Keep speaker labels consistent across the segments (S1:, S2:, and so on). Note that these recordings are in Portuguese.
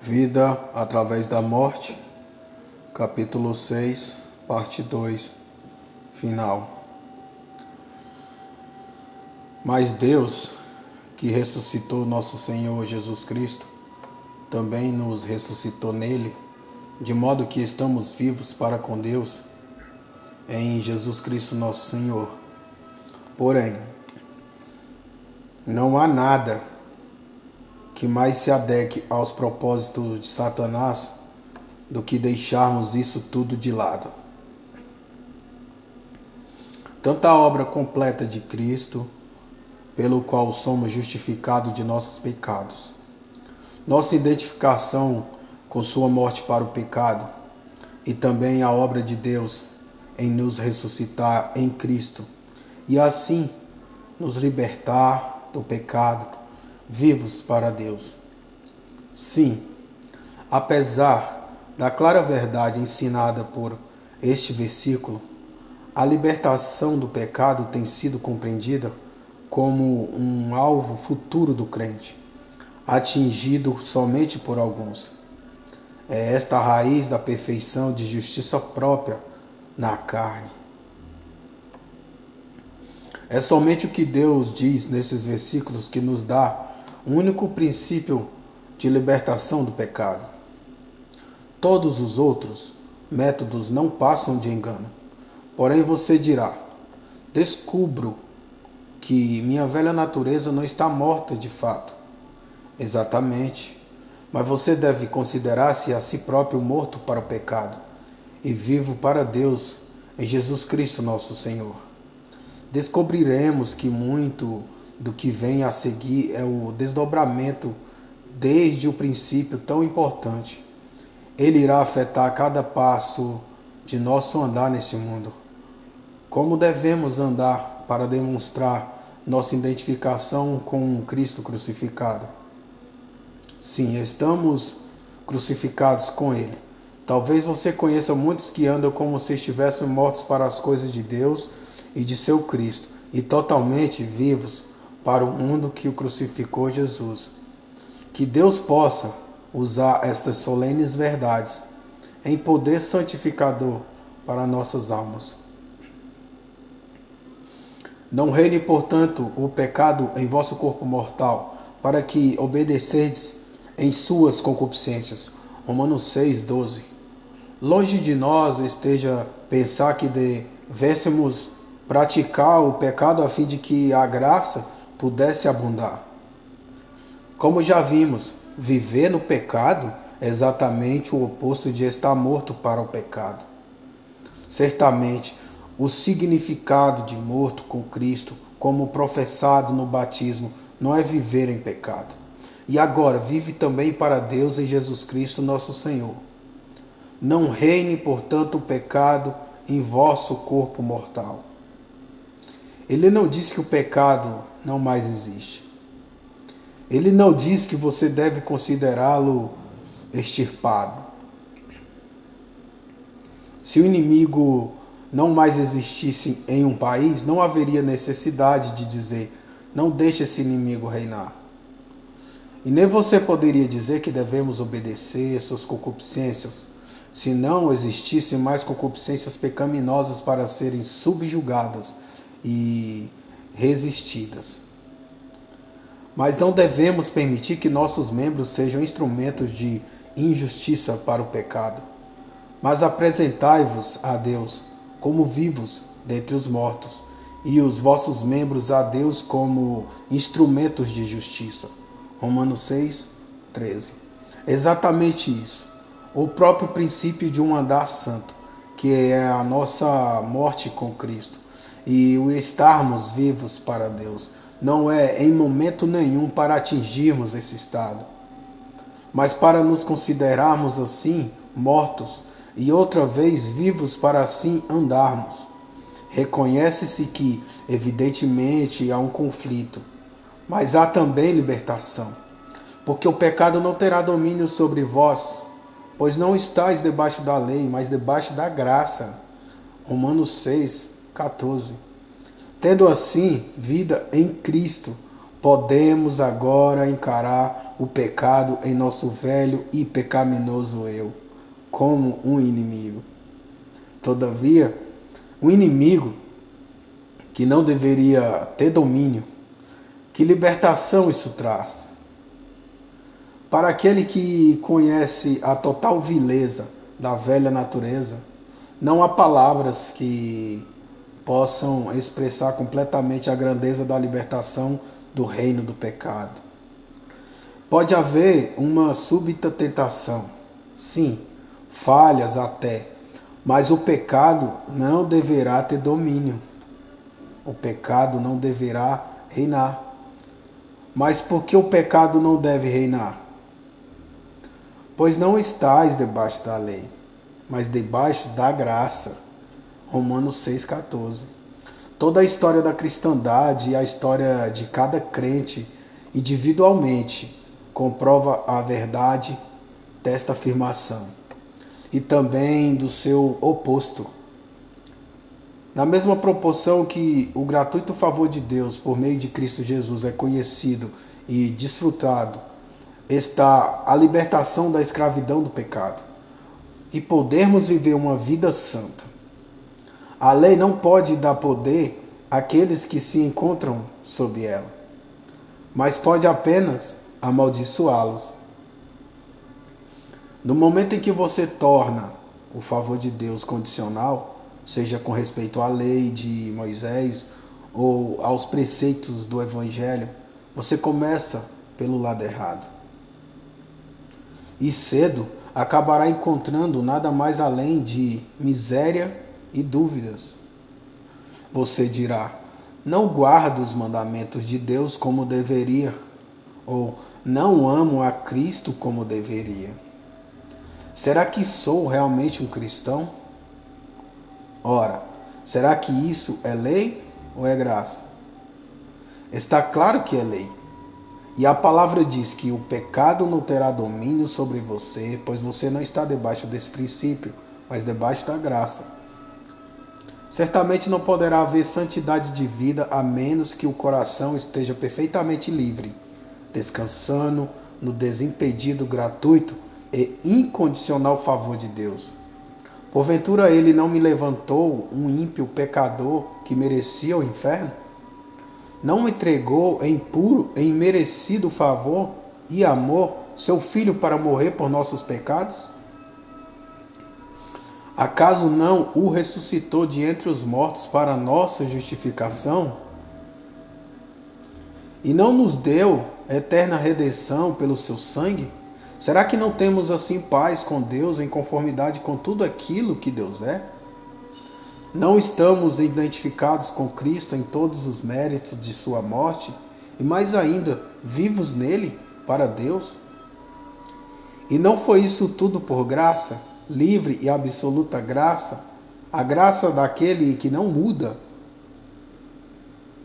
S1: Vida através da morte, capítulo 6, parte 2, final. Mas Deus, que ressuscitou nosso Senhor Jesus Cristo, também nos ressuscitou nele, de modo que estamos vivos para com Deus, em Jesus Cristo nosso Senhor. Porém, não há nada que mais se adeque aos propósitos de Satanás do que deixarmos isso tudo de lado. Tanto a obra completa de Cristo, pelo qual somos justificados de nossos pecados, nossa identificação com sua morte para o pecado, e também a obra de Deus em nos ressuscitar em Cristo, e assim nos libertar do pecado, vivos para Deus. Sim, apesar da clara verdade ensinada por este versículo, a libertação do pecado tem sido compreendida como um alvo futuro do crente, atingido somente por alguns. É esta a raiz da perfeição de justiça própria na carne. É somente o que Deus diz nesses versículos que nos dá o único princípio de libertação do pecado. Todos os outros métodos não passam de engano. Porém você dirá: descubro que minha velha natureza não está morta de fato. Exatamente. Mas você deve considerar-se a si próprio morto para o pecado e vivo para Deus em Jesus Cristo nosso Senhor. Descobriremos que muito do que vem a seguir é o desdobramento desde o princípio tão importante. Ele irá afetar cada passo de nosso andar nesse mundo. Como devemos andar para demonstrar nossa identificação com Cristo crucificado? Sim, estamos crucificados com Ele. Talvez você conheça muitos que andam como se estivessem mortos para as coisas de Deus e de seu Cristo, e totalmente vivos para o mundo que o crucificou Jesus. Que Deus possa usar estas solenes verdades em poder santificador para nossas almas. Não reine, portanto, o pecado em vosso corpo mortal, para que obedecedes em suas concupiscências. Romanos 6:12. Longe de nós esteja pensar que devêssemos praticar o pecado a fim de que a graça pudesse abundar. Como já vimos, viver no pecado é exatamente o oposto de estar morto para o pecado. Certamente, o significado de morto com Cristo, como professado no batismo, não é viver em pecado. E agora, vive também para Deus em Jesus Cristo nosso Senhor. Não reine, portanto, o pecado em vosso corpo mortal. Ele não diz que o pecado não mais existe. Ele não diz que você deve considerá-lo extirpado. Se o inimigo não mais existisse em um país, não haveria necessidade de dizer: não deixe esse inimigo reinar. E nem você poderia dizer que devemos obedecer suas concupiscências, se não existissem mais concupiscências pecaminosas para serem subjugadas e resistidas. Mas não devemos permitir que nossos membros sejam instrumentos de injustiça para o pecado. Mas apresentai-vos a Deus como vivos dentre os mortos, e os vossos membros a Deus como instrumentos de justiça. Romanos 6:13. Exatamente isso. O próprio princípio de um andar santo, que é a nossa morte com Cristo, e o estarmos vivos para Deus, não é em momento nenhum para atingirmos esse estado, mas para nos considerarmos assim mortos e outra vez vivos para assim andarmos. Reconhece-se que, evidentemente, há um conflito, mas há também libertação, porque o pecado não terá domínio sobre vós, pois não estáis debaixo da lei, mas debaixo da graça. Romanos 6:14. Tendo assim vida em Cristo, podemos agora encarar o pecado em nosso velho e pecaminoso eu como um inimigo. Todavia, um inimigo que não deveria ter domínio, que libertação isso traz? Para aquele que conhece a total vileza da velha natureza, não há palavras que possam expressar completamente a grandeza da libertação do reino do pecado. Pode haver uma súbita tentação, sim, falhas até, mas o pecado não deverá ter domínio. O pecado não deverá reinar. Mas por que o pecado não deve reinar? Pois não estais debaixo da lei, mas debaixo da graça. Romanos 6,14. Toda a história da cristandade e a história de cada crente individualmente comprova a verdade desta afirmação e também do seu oposto. Na mesma proporção que o gratuito favor de Deus por meio de Cristo Jesus é conhecido e desfrutado, está a libertação da escravidão do pecado e podermos viver uma vida santa. A lei não pode dar poder àqueles que se encontram sob ela, mas pode apenas amaldiçoá-los. No momento em que você torna o favor de Deus condicional, seja com respeito à lei de Moisés ou aos preceitos do Evangelho, você começa pelo lado errado. E cedo acabará encontrando nada mais além de miséria e dúvidas. Você dirá: não guardo os mandamentos de Deus como deveria, ou não amo a Cristo como deveria. Será que sou realmente um cristão? Ora, será que isso é lei ou é graça? Está claro que é lei. E a palavra diz que o pecado não terá domínio sobre você, pois você não está debaixo desse princípio, mas debaixo da graça. Certamente não poderá haver santidade de vida a menos que o coração esteja perfeitamente livre, descansando no desimpedido, gratuito e incondicional favor de Deus. Porventura ele não me levantou um ímpio pecador que merecia o inferno? Não me entregou em puro e imerecido favor e amor seu Filho para morrer por nossos pecados? Acaso não o ressuscitou de entre os mortos para nossa justificação? E não nos deu eterna redenção pelo seu sangue? Será que não temos assim paz com Deus em conformidade com tudo aquilo que Deus é? Não estamos identificados com Cristo em todos os méritos de sua morte e mais ainda, vivos nele para Deus? E não foi isso tudo por graça, livre e absoluta graça, a graça daquele que não muda?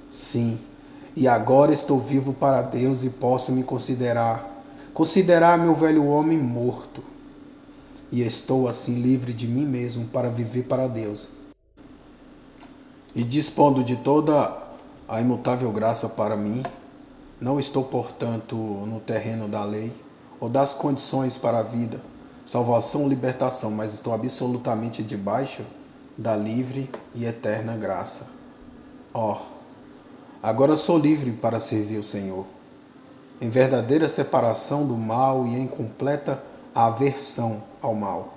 S1: Sim, e agora estou vivo para Deus e posso me considerar meu velho homem morto. E estou assim livre de mim mesmo para viver para Deus. E dispondo de toda a imutável graça para mim, não estou, portanto, no terreno da lei ou das condições para a vida, salvação ou libertação, mas estou absolutamente debaixo da livre e eterna graça. Agora sou livre para servir o Senhor, em verdadeira separação do mal e em completa aversão ao mal.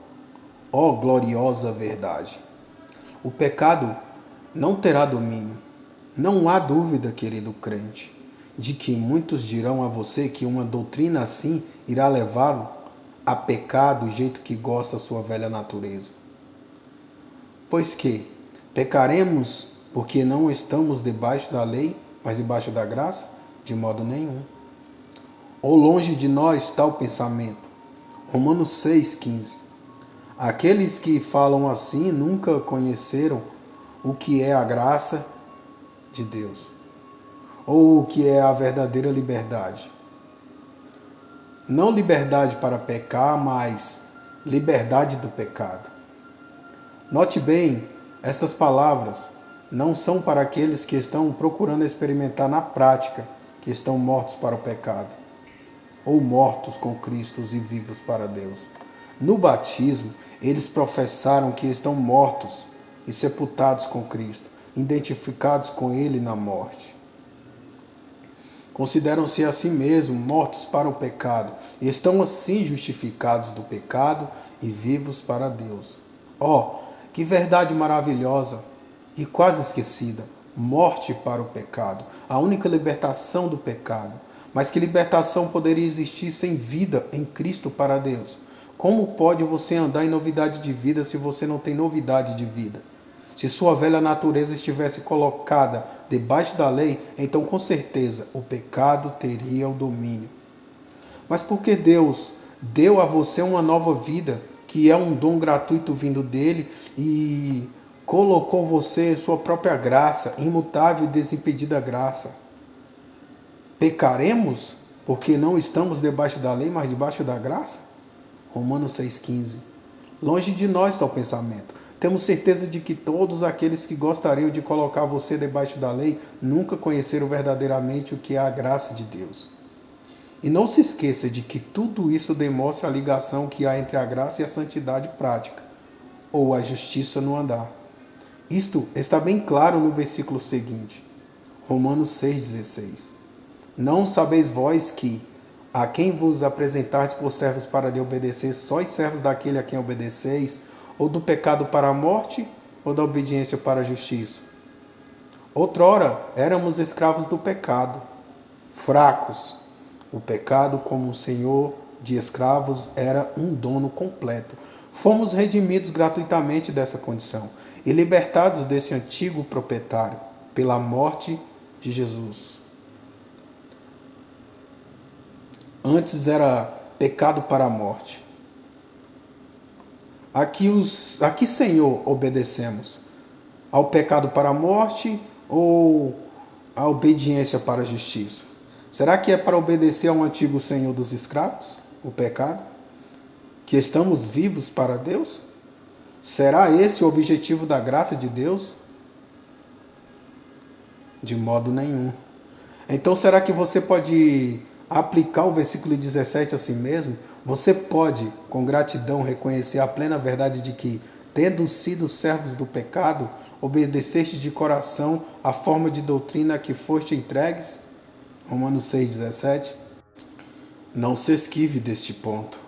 S1: Gloriosa verdade! O pecado não terá domínio. Não há dúvida, querido crente, de que muitos dirão a você que uma doutrina assim irá levá-lo a pecar do jeito que gosta a sua velha natureza. Pois que pecaremos porque não estamos debaixo da lei, mas debaixo da graça? De modo nenhum. Ou longe de nós tal pensamento. Romanos 6,15. Aqueles que falam assim nunca conheceram o que é a graça de Deus, ou o que é a verdadeira liberdade. Não liberdade para pecar, mas liberdade do pecado. Note bem, estas palavras não são para aqueles que estão procurando experimentar na prática que estão mortos para o pecado, ou mortos com Cristo e vivos para Deus. No batismo, eles professaram que estão mortos e sepultados com Cristo, identificados com Ele na morte. Consideram-se a si mesmos mortos para o pecado e estão assim justificados do pecado e vivos para Deus. Oh, que verdade maravilhosa e quase esquecida! Morte para o pecado, a única libertação do pecado. Mas que libertação poderia existir sem vida em Cristo para Deus? Como pode você andar em novidade de vida se você não tem novidade de vida? Se sua velha natureza estivesse colocada debaixo da lei, então com certeza o pecado teria o domínio. Mas porque Deus deu a você uma nova vida, que é um dom gratuito vindo dele, e colocou você em sua própria graça, imutável e desimpedida graça, pecaremos porque não estamos debaixo da lei, mas debaixo da graça? Romanos 6,15. Longe de nós está o pensamento. Temos certeza de que todos aqueles que gostariam de colocar você debaixo da lei nunca conheceram verdadeiramente o que é a graça de Deus. E não se esqueça de que tudo isso demonstra a ligação que há entre a graça e a santidade prática, ou a justiça no andar. Isto está bem claro no versículo seguinte, Romanos 6,16. Não sabeis vós que, a quem vos apresentardes por servos para lhe obedecer, sois servos daquele a quem obedeceis, ou do pecado para a morte, ou da obediência para a justiça? Outrora éramos escravos do pecado, fracos. O pecado, como um senhor de escravos, era um dono completo. Fomos redimidos gratuitamente dessa condição e libertados desse antigo proprietário pela morte de Jesus. Antes era pecado para a morte. A que Senhor obedecemos? Ao pecado para a morte ou à obediência para a justiça? Será que é para obedecer ao antigo Senhor dos escravos, o pecado? Que estamos vivos para Deus? Será esse o objetivo da graça de Deus? De modo nenhum. Então será que você pode aplicar o versículo 17 a si mesmo? Você pode, com gratidão, reconhecer a plena verdade de que, tendo sido servos do pecado, obedeceste de coração a forma de doutrina a que foste entregues? Romanos 6,17. Não se esquive deste ponto.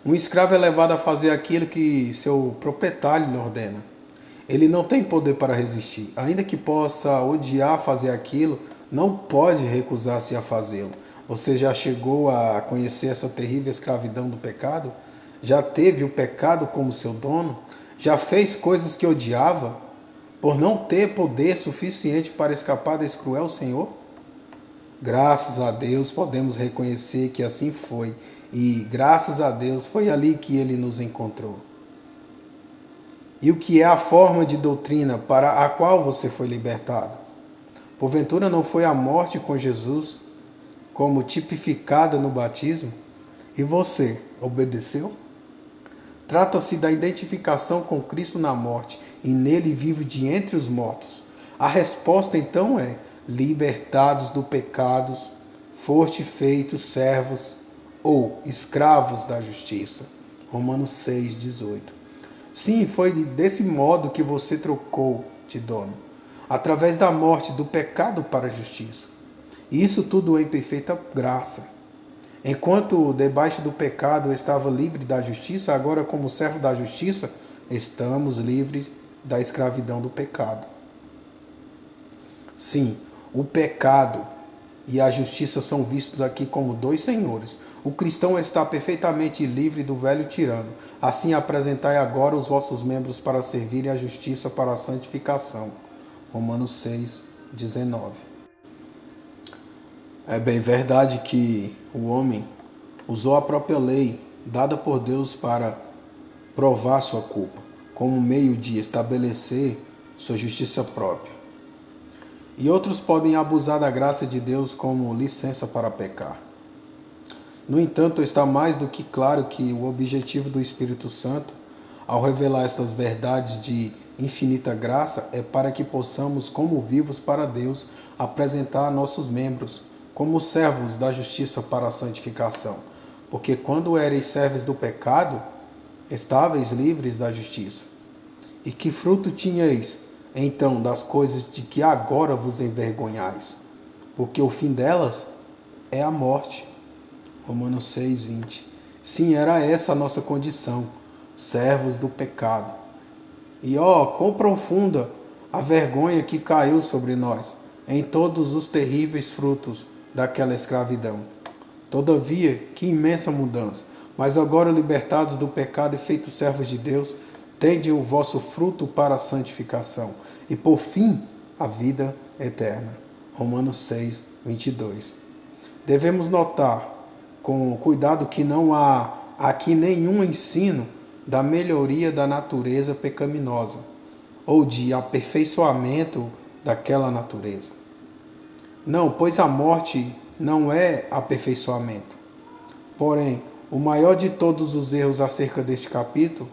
S1: Um escravo é levado a fazer aquilo que seu proprietário lhe ordena. Ele não tem poder para resistir. Ainda que possa odiar fazer aquilo, não pode recusar-se a fazê-lo. Você já chegou a conhecer essa terrível escravidão do pecado? Já teve o pecado como seu dono? Já fez coisas que odiava por não ter poder suficiente para escapar desse cruel Senhor? Graças a Deus podemos reconhecer que assim foi, e graças a Deus foi ali que Ele nos encontrou. E o que é a forma de doutrina para a qual você foi libertado? Porventura não foi a morte com Jesus, como tipificada no batismo? E você obedeceu? Trata-se da identificação com Cristo na morte e nele vivo de entre os mortos. A resposta então é: libertados do pecado, foste feitos servos ou escravos da justiça. Romanos 6,18. Sim, foi desse modo que você trocou de dono, através da morte do pecado para a justiça. E isso tudo em perfeita graça. Enquanto debaixo do pecado eu estava livre da justiça, agora como servo da justiça, estamos livres da escravidão do pecado. Sim, o pecado e a justiça são vistos aqui como dois senhores. O cristão está perfeitamente livre do velho tirano. Assim apresentai agora os vossos membros para servirem a justiça para a santificação. Romanos 6,19. É bem verdade que o homem usou a própria lei dada por Deus para provar sua culpa, como meio de estabelecer sua justiça própria. E outros podem abusar da graça de Deus como licença para pecar. No entanto, está mais do que claro que o objetivo do Espírito Santo, ao revelar estas verdades de infinita graça é para que possamos, como vivos para Deus, apresentar nossos membros como servos da justiça para a santificação. Porque quando ereis servos do pecado, estáveis livres da justiça. E que fruto tinhais, então, das coisas de que agora vos envergonhais? Porque o fim delas é a morte. Romanos 6:20. Sim, era essa a nossa condição, servos do pecado. E quão profunda a vergonha que caiu sobre nós, em todos os terríveis frutos daquela escravidão. Todavia, que imensa mudança! Mas agora, libertados do pecado e feitos servos de Deus, tende o vosso fruto para a santificação, e por fim, a vida eterna. Romanos 6:22. Devemos notar com cuidado que não há aqui nenhum ensino da melhoria da natureza pecaminosa ou de aperfeiçoamento daquela natureza. Não, pois a morte não é aperfeiçoamento. Porém, o maior de todos os erros acerca deste capítulo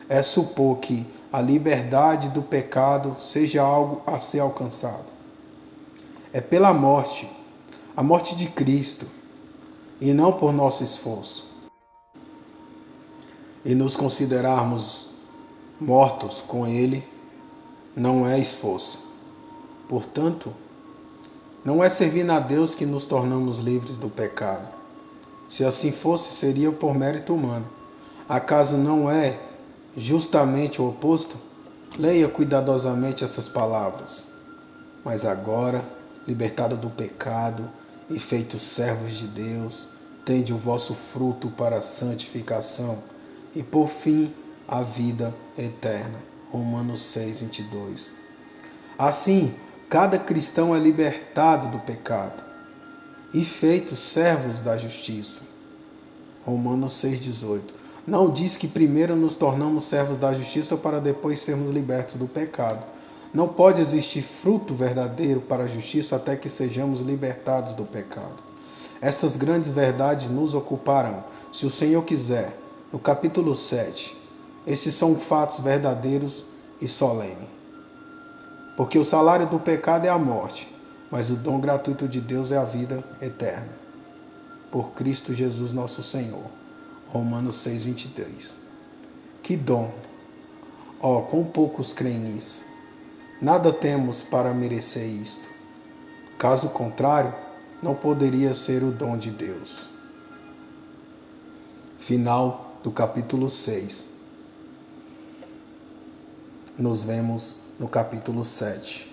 S1: é supor que a liberdade do pecado seja algo a ser alcançado. É pela morte, a morte de Cristo, e não por nosso esforço. E nos considerarmos mortos com Ele não é esforço. Portanto, não é servindo a Deus que nos tornamos livres do pecado. Se assim fosse, seria por mérito humano. Acaso não é justamente o oposto? Leia cuidadosamente essas palavras. Mas agora, libertado do pecado e feitos servos de Deus, tende o vosso fruto para a santificação e por fim a vida eterna. Romanos 6:22. Assim, cada cristão é libertado do pecado e feito servos da justiça. Romanos 6:18. Não diz que primeiro nos tornamos servos da justiça para depois sermos libertos do pecado. Não pode existir fruto verdadeiro para a justiça até que sejamos libertados do pecado. Essas grandes verdades nos ocuparão, se o Senhor quiser, no capítulo 7. Esses são fatos verdadeiros e solenes. Porque o salário do pecado é a morte, mas o dom gratuito de Deus é a vida eterna. Por Cristo Jesus nosso Senhor. Romanos 6:23. Que dom! Quão poucos creem nisso. Nada temos para merecer isto. Caso contrário, não poderia ser o dom de Deus. Final do capítulo 6. Nos vemos no capítulo 7.